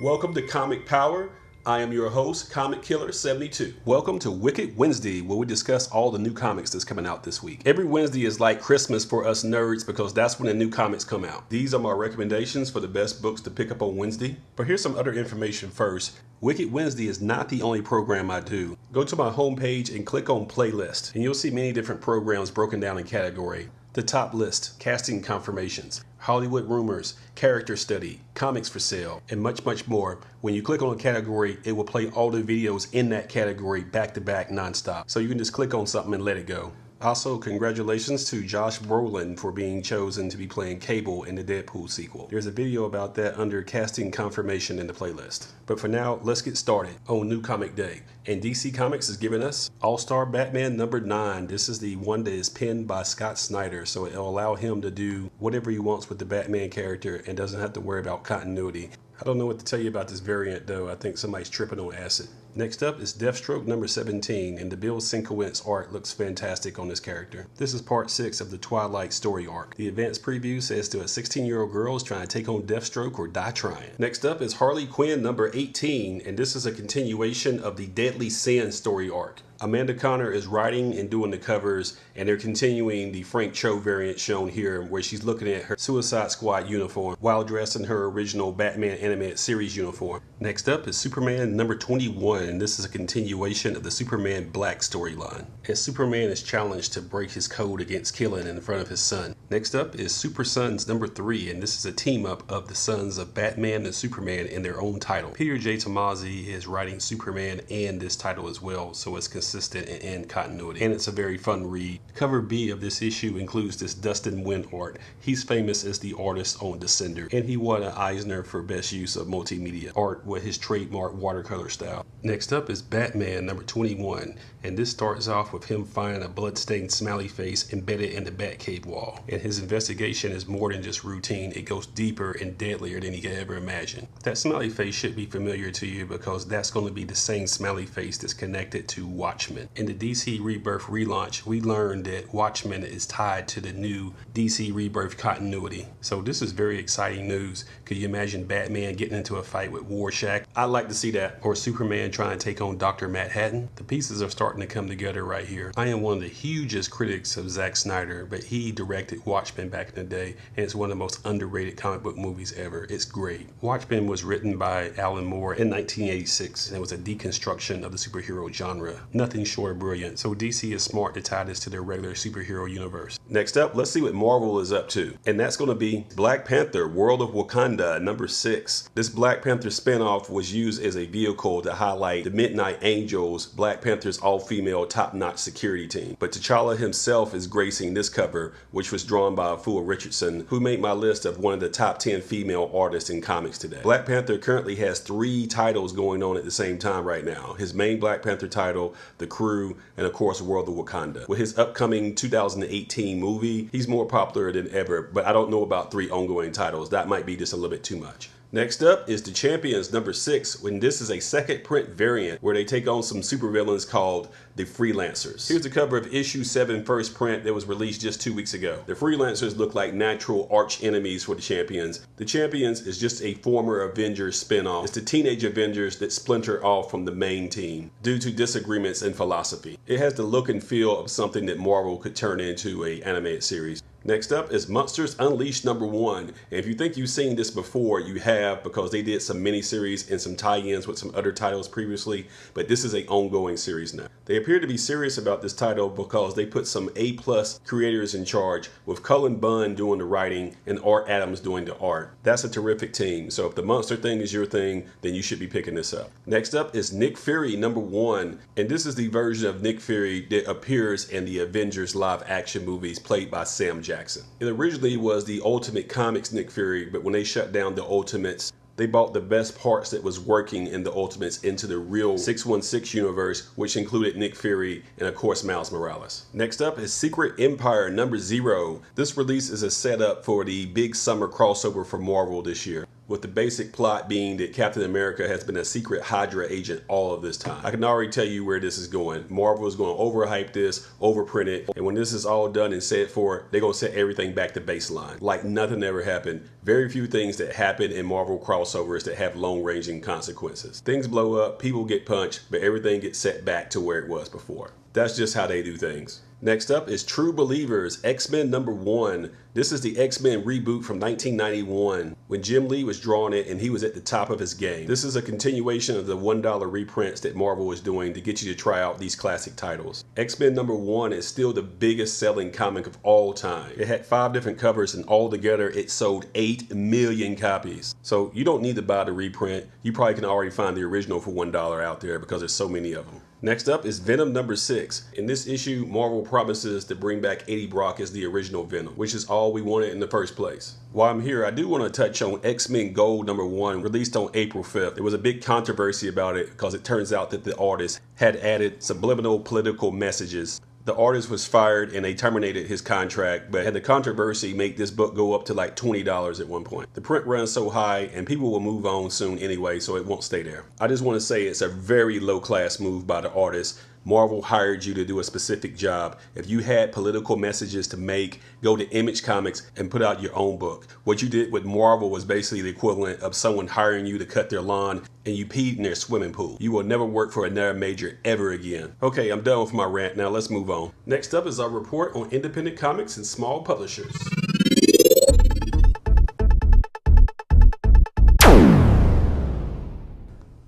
Welcome to Comic Power. I am your host, Comic Killer 72. Welcome to Wicked Wednesday, where we discuss all the new comics that's coming out this week. Every Wednesday is like Christmas for us nerds because that's when the new comics come out. These are my recommendations for the best books to pick up on Wednesday. But here's some other information first. Wicked Wednesday is not the only program I do. Go to my homepage and click on playlist, and you'll see many different programs broken down in category. The top list, casting confirmations, Hollywood rumors, character study, comics for sale, and much, much more. When you click on a category, it will play all the videos in that category back to back nonstop. So you can just click on something and let it go. Also, congratulations to Josh Brolin for being chosen to be playing Cable in the Deadpool sequel. There's a video about that under casting confirmation in the playlist. But for now, let's get started on New Comic Day. And DC Comics is giving us All-Star Batman number 9. This is the one that is penned by Scott Snyder, so it'll allow him to do whatever he wants with the Batman character and doesn't have to worry about continuity. I don't know what to tell you about this variant though. I think somebody's tripping on acid. Next up is Deathstroke number 17, and the Bill Sienkiewicz art looks fantastic on this character. This is part 6 of the Twilight story arc. The advanced preview says to a 16-year-old girl is trying to take on Deathstroke or die trying. Next up is Harley Quinn number 18, and this is a continuation of the Deadly Sin story arc. Amanda Conner is writing and doing the covers, and they're continuing the Frank Cho variant shown here where she's looking at her Suicide Squad uniform while dressed in her original Batman animated series uniform. Next up is Superman number 21, and this is a continuation of the Superman Black storyline, as Superman is challenged to break his code against killing in front of his son. Next up is Super Sons number 3, and this is a team up of the sons of Batman and Superman in their own title. Peter J. Tomasi is writing Superman and this title as well, so it's consistent and in continuity, and it's a very fun read. Cover B of this issue includes this Dustin Nguyen art. He's famous as the artist on Descender, and he won an Eisner for best use of multimedia art with his trademark watercolor style. Next up is Batman number 21, and this starts off with him finding a bloodstained smiley face embedded in the Batcave wall, and his investigation is more than just routine. It goes deeper and deadlier than he could ever imagine. That smiley face should be familiar to you because that's going to be the same smiley face that's connected to Watchmen. In the DC Rebirth relaunch, we learned that Watchmen is tied to the new DC Rebirth continuity. So this is very exciting news. Could you imagine Batman getting into a fight with Rorschach? I'd like to see that. Or Superman trying to take on Dr. Manhattan. The pieces are starting to come together right here. I am one of the hugest critics of Zack Snyder, but he directed Watchmen back in the day, and it's one of the most underrated comic book movies ever. It's great. Watchmen was written by Alan Moore in 1986, and it was a deconstruction of the superhero genre. Nothing short of brilliant, so DC is smart to tie this to their regular superhero universe. Next up, let's see what Marvel is up to, and that's going to be Black Panther World of Wakanda number 6. This Black Panther spinoff was used as a vehicle to highlight the Midnight Angels, Black Panther's all-female top-notch security team. But T'Challa himself is gracing this cover, which was drawn by Afua Richardson, who made my list of one of the top 10 female artists in comics today. Black Panther currently has 3 titles going on at the same time right now. His main Black Panther title, The Crew, and of course World of Wakanda. With his upcoming 2018 movie, he's more popular than ever, but I don't know about 3 ongoing titles. That might be just a little bit too much. Next up is The Champions number 6, when this is a second print variant where they take on some supervillains called the Freelancers. Here's the cover of issue 7 first print that was released just 2 weeks ago. The Freelancers look like natural arch enemies for the Champions. The Champions is just a former Avengers spinoff. It's the teenage Avengers that splinter off from the main team due to disagreements in philosophy. It has the look and feel of something that Marvel could turn into an animated series. Next up is Monsters Unleashed number 1. And if you think you've seen this before, you have, because they did some miniseries and some tie-ins with some other titles previously, but this is an ongoing series now. They appear to be serious about this title because they put some A+ creators in charge, with CULLEN BUNN doing the writing and Art Adams doing the art. That's a terrific team, so if the monster thing is your thing, then you should be picking this up. Next up is Nick Fury number 1, and this is the version of Nick Fury that appears in the Avengers live action movies played by Sam Jackson. It originally was the Ultimate Comics Nick Fury, but when they shut down the Ultimates, they bought the best parts that was working in the Ultimates into the real 616 universe, which included Nick Fury and of course Miles Morales. Next up is Secret Empire number 0. This release is a setup for the big summer crossover for Marvel this year. with the basic plot being that Captain America has been a secret Hydra agent all of this time. I can already tell you where this is going. Marvel is going to overhype this, overprint it, and when this is all done and said for, they're going to set everything back to baseline. Like nothing ever happened. Very few things that happen in Marvel crossovers that have long-ranging consequences. Things blow up, people get punched, but everything gets set back to where it was before. That's just how they do things. Next up is True Believers, X-Men #1. This is the X-Men reboot from 1991 when Jim Lee was drawing it and he was at the top of his game. This is a continuation of the $1 reprints that Marvel was doing to get you to try out these classic titles. X-Men #1 is still the biggest selling comic of all time. It had 5 different covers and altogether it sold 8 million copies. So you don't need to buy the reprint. You probably can already find the original for $1 out there because there's so many of them. Next up is Venom #6. In this issue, Marvel promises to bring back Eddie Brock as the original Venom, which is all we wanted in the first place. While I'm here, I do want to touch on X-Men Gold #1, released on April 5th. There was a big controversy about it because it turns out that the artist had added subliminal political messages. The artist was fired and they terminated his contract, but had the controversy make this book go up to like $20 at one point. The print runs so high and people will move on soon anyway, so it won't stay there. I just want to say it's a very low class move by the artist. Marvel hired you to do a specific job. If you had political messages to make, go to Image Comics and put out your own book. What you did with Marvel was basically the equivalent of someone hiring you to cut their lawn and you peed in their swimming pool. You will never work for another major ever again. Okay, I'm done with my rant. Now let's move on. Next up is our report on independent comics and small publishers.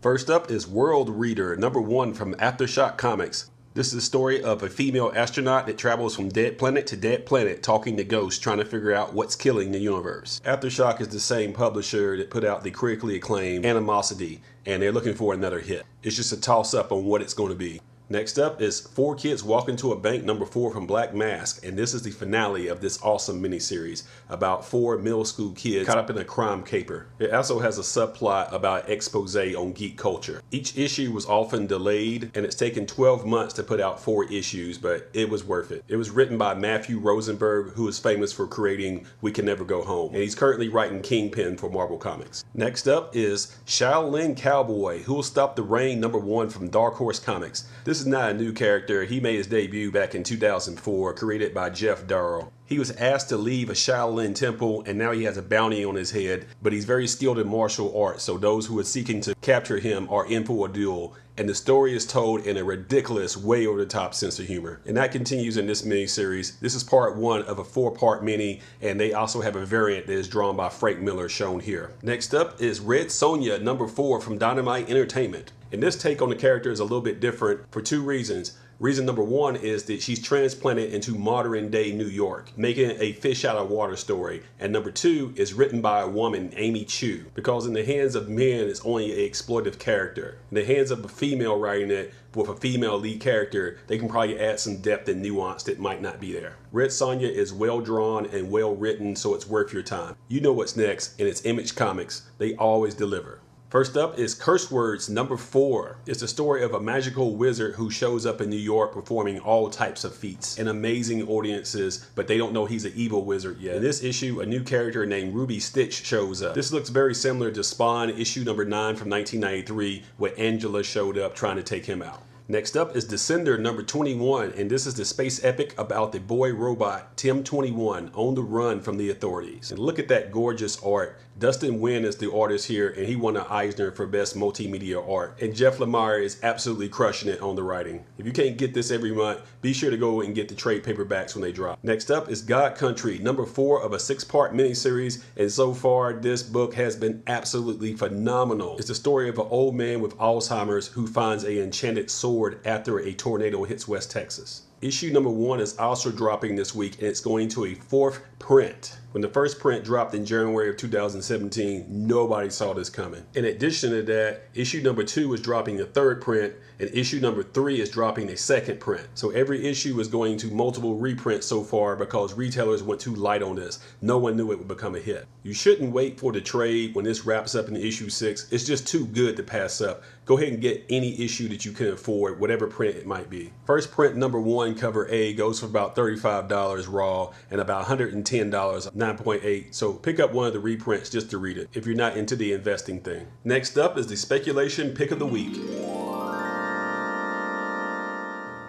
First up is World Reader, #1 from Aftershock Comics. This is the story of a female astronaut that travels from dead planet to dead planet talking to ghosts trying to figure out what's killing the universe. Aftershock is the same publisher that put out the critically acclaimed Animosity, and they're looking for another hit. It's just a toss-up on what it's going to be. Next up is 4 Kids Walk Into a Bank #4 from Black Mask, and this is the finale of this awesome miniseries about 4 middle school kids caught up in a crime caper. It also has a subplot about expose on geek culture. Each issue was often delayed, and it's taken 12 months to put out 4 issues, but it was worth it. It was written by Matthew Rosenberg, who is famous for creating We Can Never Go Home, and he's currently writing Kingpin for Marvel Comics. Next up is SHAOLIN Cowboy, Who Will Stop the Rain #1 from Dark Horse Comics. This is not a new character. He made his debut back in 2004, created by Jeff Darrow. He was asked to leave a Shaolin temple and now he has a bounty on his head, but he's very skilled in martial arts, so those who are seeking to capture him are in for a duel. And the story is told in a ridiculous, way over the top sense of humor. And that continues in this mini-series. This is part 1 of a 4-part mini, and they also have a variant that is drawn by Frank Miller, shown here. Next up is Red Sonja #4 from Dynamite Entertainment. And this take on the character is a little bit different for 2 reasons. Reason #1 is that she's transplanted into modern day New York, making it a fish out of water story. And #2 is written by a woman, Amy Chu, because in the hands of men it's only an exploitive character. In the hands of a female writing it with a female lead character, they can probably add some depth and nuance that might not be there. Red Sonja is well drawn and well written, so it's worth your time. You know what's next, and it's Image Comics. They always deliver. First up is Curse Words #4. It's the story of a magical wizard who shows up in New York performing all types of feats in amazing audiences, but they don't know he's an evil wizard yet. In this issue, a new character named Ruby Stitch shows up. This looks very similar to Spawn issue #9 from 1993, where Angela showed up trying to take him out. Next up is Descender #21, and this is the space epic about the boy robot Tim 21 on the run from the authorities. And look at that gorgeous art. Dustin Nguyen is the artist here, and he won an Eisner for Best Multimedia Art. And Jeff Lemire is absolutely crushing it on the writing. If you can't get this every month, be sure to go and get the trade paperbacks when they drop. Next up is God Country, #4 of a 6-part miniseries, and so far this book has been absolutely phenomenal. It's the story of an old man with Alzheimer's who finds an enchanted sword after a tornado hits West Texas. Issue #1 is also dropping this week, and it's going to a 4th print. When the first print dropped in January of 2017, nobody saw this coming. In addition to that, issue #2 is dropping a 3rd print, and issue #3 is dropping a 2nd print. So every issue is going to multiple reprints so far because retailers went too light on this. No one knew it would become a hit. You shouldn't wait for the trade when this wraps up in issue 6. It's just too good to pass up. Go ahead and get any issue that you can afford, whatever print it might be. First print #1 cover A goes for about $35 raw and about $110 $10, 9.8. So pick up one of the reprints just to read it if you're not into the investing thing. Next up is the speculation pick of the week.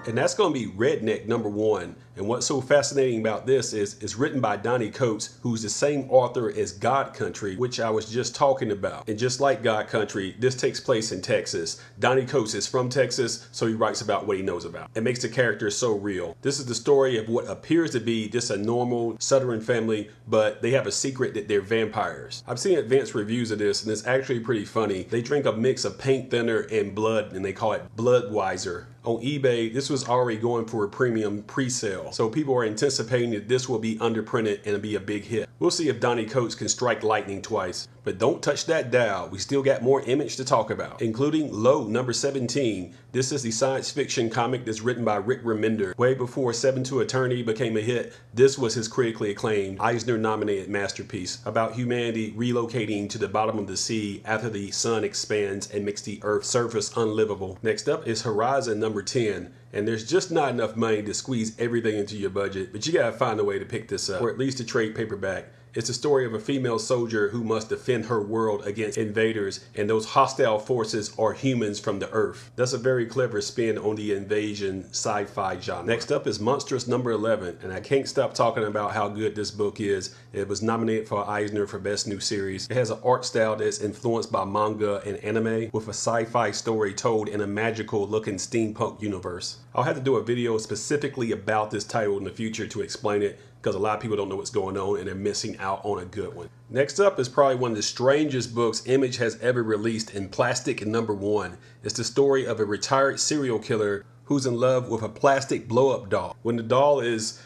And that's going to be Redneck #1. And what's so fascinating about this is it's written by Donnie Coates, who's the same author as God Country, which I was just talking about. And just like God Country, this takes place in Texas. Donnie Coates is from Texas, so he writes about what he knows about. It makes the characters so real. This is the story of what appears to be just a normal Southern family, but they have a secret that they're vampires. I've seen advanced reviews of this, and it's actually pretty funny. They drink a mix of paint thinner and blood, and they call it WEISER. On eBay, this was already going for a premium pre-sale, so people are anticipating that this will be underprinted and be a big hit. We'll see if Donnie Coates can strike lightning twice. But don't touch that dial. We still got more Image to talk about, including Low #17. This is the science fiction comic that's written by Remender. Way before 7-2 Attorney became a hit, this was his critically acclaimed Eisner-nominated masterpiece about humanity relocating to the bottom of the sea after the sun expands and makes the Earth's surface unlivable. Next up is Horizon #10. And there's just not enough money to squeeze everything into your budget, but you gotta find a way to pick this up, or at least a trade paperback. It's the story of a female soldier who must defend her world against invaders, and those hostile forces are humans from the Earth. That's a very clever spin on the invasion sci-fi genre. Next up is Monstrous #11, and I can't stop talking about how good this book is. It was nominated for Eisner for Best New Series. It has an art style that's influenced by manga and anime, with a sci-fi story told in a magical looking steampunk universe. I'll have to do a video specifically about this title in the future to explain it, because a lot of people don't know what's going on and they're missing out on a good one. Next up is probably one of the strangest books Image has ever released in Plastic #1. It's the story of a retired serial killer who's in love with a plastic blow-up doll. When the doll is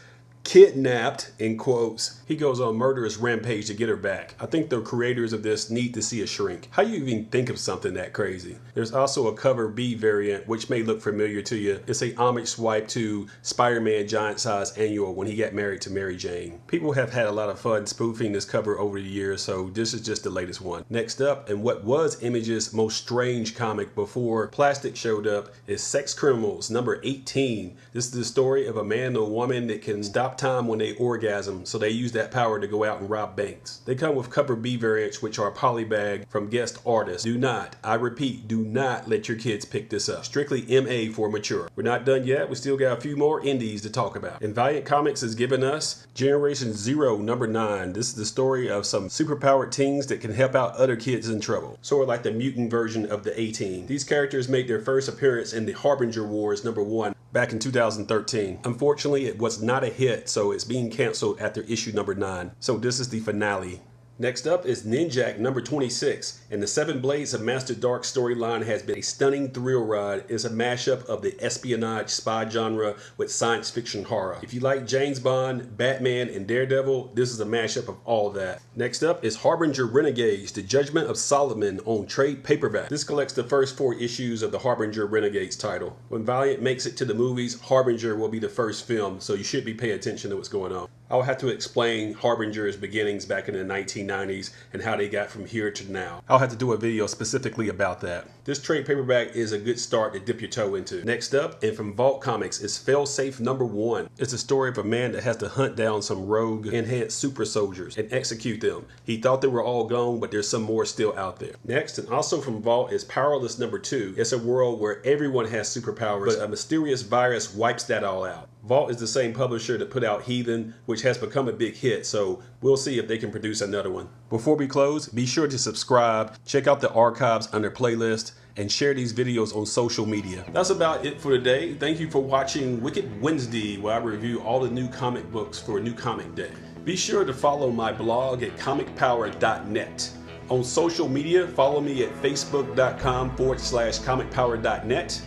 kidnapped, in quotes, he goes on a murderous rampage to get her back. I think the creators of this need to see a shrink. How do you even think of something that crazy? There's also a cover B variant, which may look familiar to you. It's a homage swipe to Spider-Man Giant Size Annual when he got married to Mary Jane. People have had a lot of fun spoofing this cover over the years, so this is just the latest one. Next up, and what was Image's most strange comic before Plastic showed up, is Sex Criminals #18. This is the story of a man or woman that can stop time when they orgasm, so they use that power to go out and rob banks. They come with cover B variants, which are polybagged from guest artists. Do not, I repeat, do not let your kids pick this up. Strictly MA for mature. We're not done yet. We still got a few more indies to talk about. And Valiant Comics has given us Generation Zero #9. This is the story of some superpowered teens that can help out other kids in trouble. Sort of like the mutant version of the A-Team. These characters made their first appearance in the Harbinger Wars #1 back in 2013. Unfortunately, it was not a hit, so it's being canceled after issue #9. So this is the finale. Next up is Ninjak #26, and the Seven Blades of Master Dark storyline has been a stunning thrill ride. It's a mashup of the espionage spy genre with science fiction horror. If you like James Bond, Batman, and Daredevil, this is a mashup of all that. Next up is Harbinger Renegades, The Judgment of Solomon on trade paperback. This collects the first 4 issues of the Harbinger Renegades title. When Valiant makes it to the movies, Harbinger will be the first film, so you should be paying attention to what's going on. I'll have to explain Harbinger's beginnings back in the 1990s and how they got from here to now. I'll have to do a video specifically about that. This trade paperback is a good start to dip your toe into. Next up, and from Vault Comics, is Failsafe #1. It's a story of a man that has to hunt down some rogue enhanced super soldiers and execute them. He thought they were all gone, but there's some more still out there. Next, and also from Vault, is Powerless #2. It's a world where everyone has superpowers, but a mysterious virus wipes that all out. Vault is the same publisher that put out Heathen, which has become a big hit, so we'll see if they can produce another one. Before we close, be sure to subscribe, check out the archives under playlist, and share these videos on social media. That's about it for today. Thank you for watching Wicked Wednesday, where I review all the new comic books for a new comic day. Be sure to follow my blog at comicpower.net. On social media, follow me at facebook.com/comicpower.net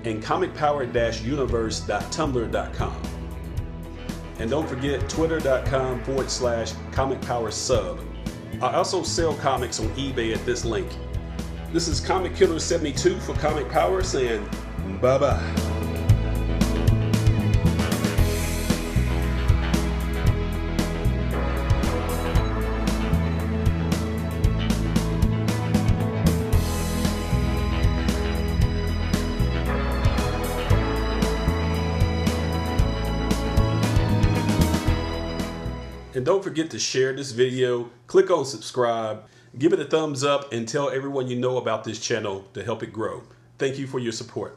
and comicpower-universe.tumblr.com. And don't forget twitter.com/comicpowersub. I also sell comics on eBay at this link. This is Comic Killer 72 for Comic Power saying bye-bye. And don't forget to share this video, click on subscribe, give it a thumbs up, and tell everyone you know about this channel to help it grow. Thank you for your support.